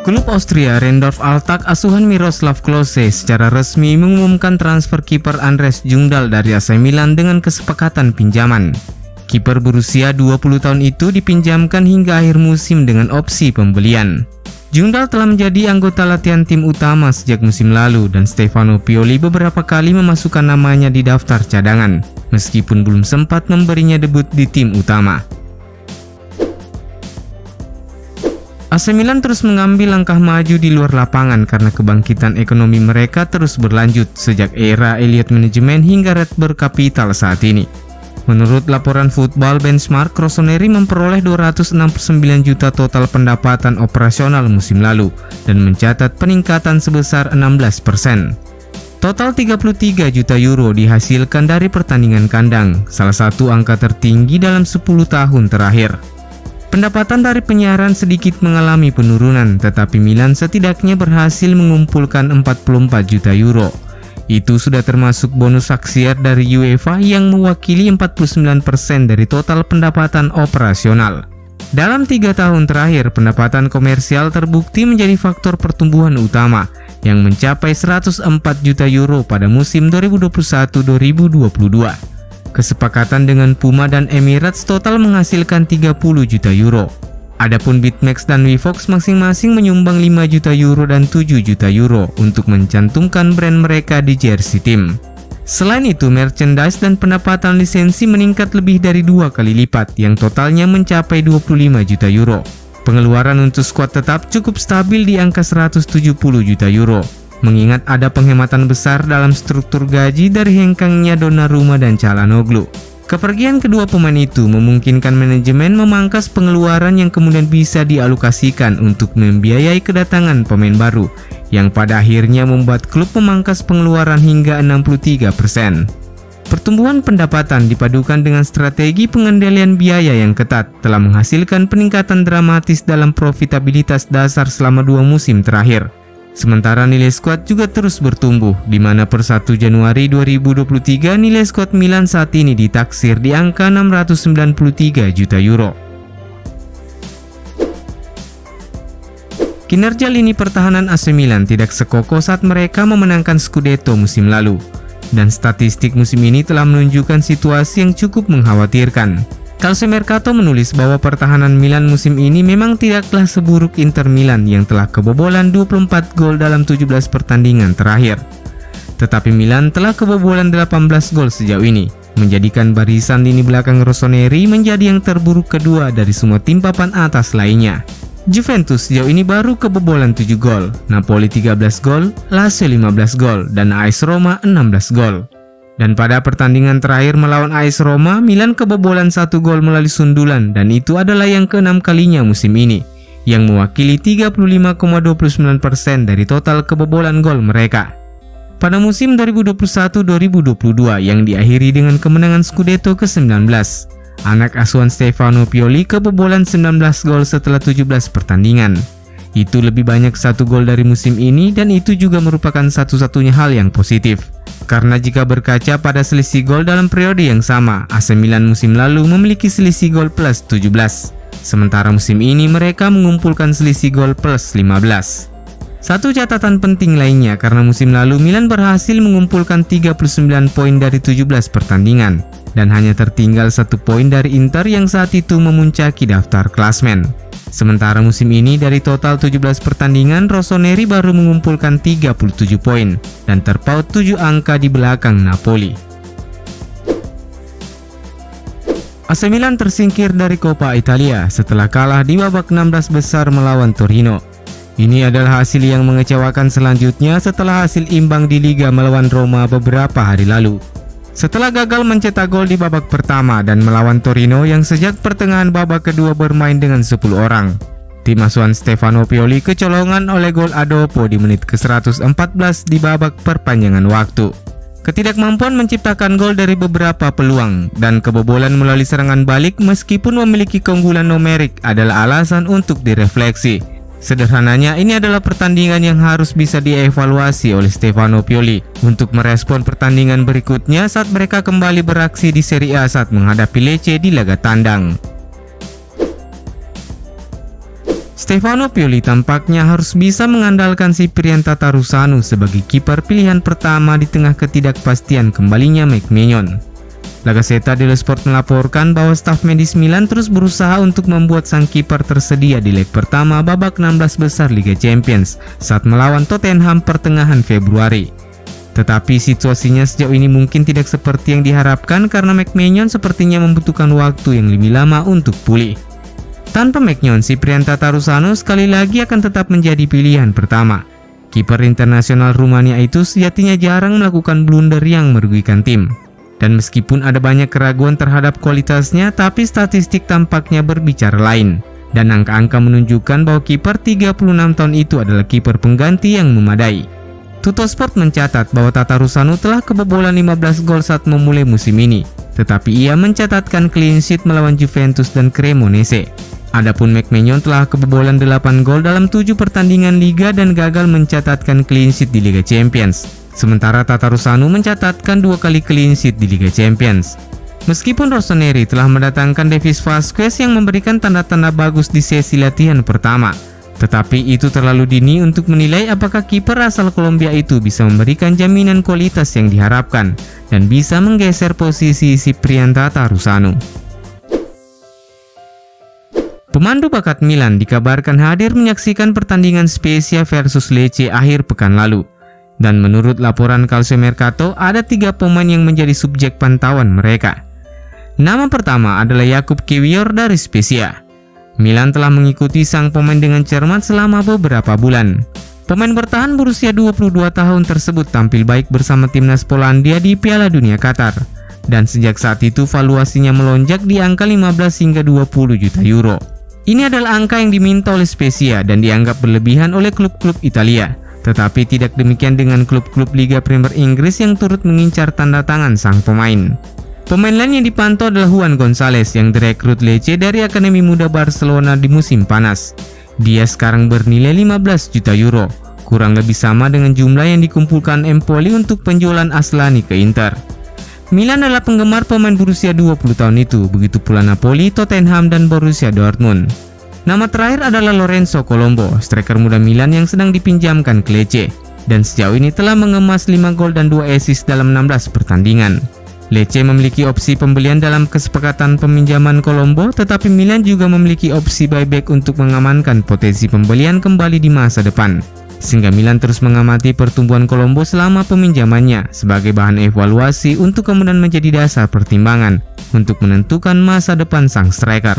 Klub Austria Rheindorf Altach asuhan Miroslav Klose secara resmi mengumumkan transfer kiper Andres Jungdahl dari AC Milan dengan kesepakatan pinjaman. Kiper berusia 20 tahun itu dipinjamkan hingga akhir musim dengan opsi pembelian. Jungdahl telah menjadi anggota latihan tim utama sejak musim lalu dan Stefano Pioli beberapa kali memasukkan namanya di daftar cadangan, meskipun belum sempat memberinya debut di tim utama. AC Milan terus mengambil langkah maju di luar lapangan karena kebangkitan ekonomi mereka terus berlanjut sejak era Elliott Management hingga Redbird Capital saat ini. Menurut laporan Football Benchmark, Rossoneri memperoleh 269 juta total pendapatan operasional musim lalu dan mencatat peningkatan sebesar 16%. Total 33 juta euro dihasilkan dari pertandingan kandang, salah satu angka tertinggi dalam 10 tahun terakhir. Pendapatan dari penyiaran sedikit mengalami penurunan, tetapi Milan setidaknya berhasil mengumpulkan 44 juta euro. Itu sudah termasuk bonus aksiar dari UEFA yang mewakili 49% dari total pendapatan operasional. Dalam 3 tahun terakhir, pendapatan komersial terbukti menjadi faktor pertumbuhan utama, yang mencapai 104 juta euro pada musim 2021-2022. Kesepakatan dengan Puma dan Emirates total menghasilkan 30 juta euro. Adapun BitMax dan Vivox masing-masing menyumbang 5 juta euro dan 7 juta euro untuk mencantumkan brand mereka di jersey tim. Selain itu, merchandise dan pendapatan lisensi meningkat lebih dari 2 kali lipat yang totalnya mencapai 25 juta euro. Pengeluaran untuk skuad tetap cukup stabil di angka 170 juta euro. Mengingat ada penghematan besar dalam struktur gaji dari hengkangnya Donnarumma dan Çalhanoğlu. Kepergian kedua pemain itu memungkinkan manajemen memangkas pengeluaran yang kemudian bisa dialokasikan untuk membiayai kedatangan pemain baru, yang pada akhirnya membuat klub memangkas pengeluaran hingga 63%. Pertumbuhan pendapatan dipadukan dengan strategi pengendalian biaya yang ketat telah menghasilkan peningkatan dramatis dalam profitabilitas dasar selama 2 musim terakhir. Sementara nilai skuad juga terus bertumbuh, di mana per 1 Januari 2023 nilai skuad Milan saat ini ditaksir di angka 693 juta euro. Kinerja lini pertahanan AC Milan tidak sekokoh saat mereka memenangkan Scudetto musim lalu, dan statistik musim ini telah menunjukkan situasi yang cukup mengkhawatirkan. Calciomercato menulis bahwa pertahanan Milan musim ini memang tidaklah seburuk Inter Milan yang telah kebobolan 24 gol dalam 17 pertandingan terakhir. Tetapi Milan telah kebobolan 18 gol sejauh ini, menjadikan barisan lini belakang Rossoneri menjadi yang terburuk kedua dari semua tim papan atas lainnya. Juventus sejauh ini baru kebobolan 7 gol, Napoli 13 gol, Lazio 15 gol, dan AS Roma 16 gol. Dan pada pertandingan terakhir melawan AS Roma, Milan kebobolan 1 gol melalui sundulan, dan itu adalah yang ke-6 kalinya musim ini, yang mewakili 35,29% dari total kebobolan gol mereka. Pada musim 2021-2022 yang diakhiri dengan kemenangan Scudetto ke-19, anak asuhan Stefano Pioli kebobolan 19 gol setelah 17 pertandingan. Itu lebih banyak 1 gol dari musim ini, dan itu juga merupakan satu-satunya hal yang positif. Karena jika berkaca pada selisih gol dalam periode yang sama, AC Milan musim lalu memiliki selisih gol plus 17. Sementara musim ini mereka mengumpulkan selisih gol plus 15. Satu catatan penting lainnya, karena musim lalu Milan berhasil mengumpulkan 39 poin dari 17 pertandingan, dan hanya tertinggal 1 poin dari Inter yang saat itu memuncaki daftar klasmen. Sementara musim ini dari total 17 pertandingan, Rossoneri baru mengumpulkan 37 poin dan terpaut 7 angka di belakang Napoli. AC Milan tersingkir dari Coppa Italia setelah kalah di babak 16 besar melawan Torino. Ini adalah hasil yang mengecewakan selanjutnya setelah hasil imbang di Liga melawan Roma beberapa hari lalu. Setelah gagal mencetak gol di babak pertama dan melawan Torino yang sejak pertengahan babak kedua bermain dengan 10 orang, tim asuhan Stefano Pioli kecolongan oleh gol Adopo di menit ke-114 di babak perpanjangan waktu. Ketidakmampuan menciptakan gol dari beberapa peluang dan kebobolan melalui serangan balik meskipun memiliki keunggulan numerik adalah alasan untuk direfleksi. Sederhananya, ini adalah pertandingan yang harus bisa dievaluasi oleh Stefano Pioli untuk merespon pertandingan berikutnya saat mereka kembali beraksi di Serie A saat menghadapi Lecce di laga tandang. Stefano Pioli tampaknya harus bisa mengandalkan Cyprien Tatarusanu sebagai kiper pilihan pertama di tengah ketidakpastian kembalinya Mike Maignan. La Gazzetta dello Sport melaporkan bahwa staf medis Milan terus berusaha untuk membuat sang kiper tersedia di leg pertama babak 16 besar Liga Champions saat melawan Tottenham pertengahan Februari. Tetapi situasinya sejauh ini mungkin tidak seperti yang diharapkan karena Mike Maignan sepertinya membutuhkan waktu yang lebih lama untuk pulih. Tanpa Maignan, Cyprien Tatarusanu sekali lagi akan tetap menjadi pilihan pertama. Kiper internasional Rumania itu sejatinya jarang melakukan blunder yang merugikan tim. Dan meskipun ada banyak keraguan terhadap kualitasnya, tapi statistik tampaknya berbicara lain. Dan angka-angka menunjukkan bahwa kiper 36 tahun itu adalah kiper pengganti yang memadai. Tuttosport mencatat bahwa Tatarusanu telah kebobolan 15 gol saat memulai musim ini, tetapi ia mencatatkan clean sheet melawan Juventus dan Cremonese. Adapun Mike Maignan telah kebobolan 8 gol dalam 7 pertandingan liga dan gagal mencatatkan clean sheet di Liga Champions. Sementara Tatarusanu mencatatkan 2 kali clean sheet di Liga Champions. Meskipun Rossoneri telah mendatangkan Davis Vazquez yang memberikan tanda-tanda bagus di sesi latihan pertama, tetapi itu terlalu dini untuk menilai apakah kiper asal Kolombia itu bisa memberikan jaminan kualitas yang diharapkan dan bisa menggeser posisi Cyprien Tatarusanu. Pemandu bakat Milan dikabarkan hadir menyaksikan pertandingan Spezia versus Lecce akhir pekan lalu. Dan menurut laporan Calciomercato, ada 3 pemain yang menjadi subjek pantauan mereka. Nama pertama adalah Jakub Kiwior dari Spezia. Milan telah mengikuti sang pemain dengan cermat selama beberapa bulan. Pemain bertahan berusia 22 tahun tersebut tampil baik bersama timnas Polandia di Piala Dunia Qatar. Dan sejak saat itu valuasinya melonjak di angka 15 hingga 20 juta euro. Ini adalah angka yang diminta oleh Spezia dan dianggap berlebihan oleh klub-klub Italia. Tetapi tidak demikian dengan klub-klub Liga Premier Inggris yang turut mengincar tanda tangan sang pemain. Pemain lain yang dipantau adalah Juan Gonzalez yang direkrut Lecce dari Akademi Muda Barcelona di musim panas. Dia sekarang bernilai 15 juta euro, kurang lebih sama dengan jumlah yang dikumpulkan Empoli untuk penjualan Aslani ke Inter. Milan adalah penggemar pemain berusia 20 tahun itu, begitu pula Napoli, Tottenham, dan Borussia Dortmund. Nama terakhir adalah Lorenzo Colombo, striker muda Milan yang sedang dipinjamkan ke Lecce, dan sejauh ini telah mengemas 5 gol dan 2 assist dalam 16 pertandingan. Lecce memiliki opsi pembelian dalam kesepakatan peminjaman Colombo, tetapi Milan juga memiliki opsi buyback untuk mengamankan potensi pembelian kembali di masa depan. Sehingga Milan terus mengamati pertumbuhan Colombo selama peminjamannya sebagai bahan evaluasi untuk kemudian menjadi dasar pertimbangan untuk menentukan masa depan sang striker.